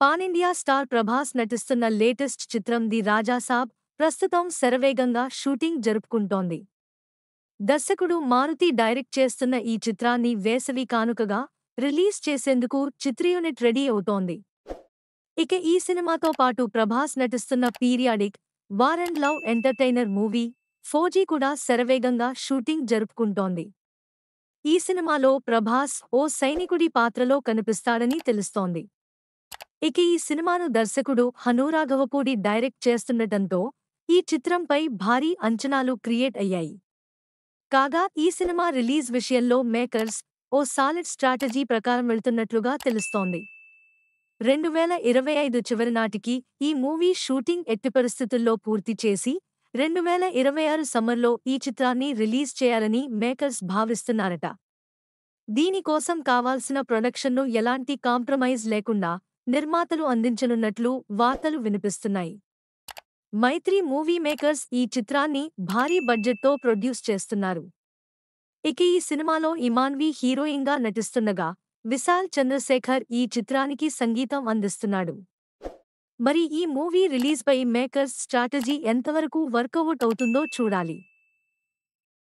Pan India star Prabhas నటిస్తున్న latest చిత్రం the Raja Saab ప్రస్తుతం శరవేగంగా షూటింగ్ జరుపుకుంటోంది. దర్శకుడు మారుతి డైరెక్ట్ చేస్తున్న ఈ చిత్రాన్ని వేసవి కానుకగా రిలీజ్ చేసేందుకు చిత్రయూనిట్ రెడీ అవుతోంది. ఇక ఈ సినిమాతో పాటు ప్రభాస్ నటిస్తున్న periodic, war and love entertainer movie, fauji కూడా శరవేగంగా షూటింగ్ జరుపుకుంటోంది. ఈ సినిమాలో ప్రభాస్ ఓ సైనికుడి పాత్రలో కనిపిస్తాడని తెలుస్తోంది. ఇక ఈ సినిమాను దర్శకుడు హనూరాఘవపూడి డైరెక్ట్ చేస్తుండటంతో ఈ చిత్రంపై భారీ అంచనాలు క్రియేట్ అయ్యాయి. కాగా ఈ సినిమా రిలీజ్ విషయంలో మేకర్స్ ఓ సాలిడ్ స్ట్రాటజీ ప్రకారం వెళ్తున్నట్లుగా తెలుస్తోంది. 2025 చివరి నాటికి ఈ మూవీ షూటింగ్ ఎట్టి పరిస్థితుల్లో పూర్తి చేసి 2026 సమ్మర్లో ఈ చిత్రాన్ని రిలీజ్ చేయాలని మేకర్స్ భావిస్తున్నారట. దీనికోసం కావాల్సిన ప్రొడక్షన్ను ఎలాంటి కాంప్రమైజ్ లేకుండా నిర్మాతలు అందించనున్నట్లు వార్తలు వినిపిస్తున్నాయి. మైత్రి మూవీ మేకర్స్ ఈ చిత్రాన్ని భారీ బడ్జెట్తో ప్రొడ్యూస్ చేస్తున్నారు. ఇక ఈ సినిమాలో ఇమాన్వి హీరోయిన్గా నటిస్తుండగా విశాల్ చంద్రశేఖర్ ఈ చిత్రానికి సంగీతం అందిస్తున్నాడు. మరి ఈ మూవీ రిలీజ్పై మేకర్స్ స్ట్రాటజీ ఎంతవరకు వర్కౌట్ అవుతుందో చూడాలి.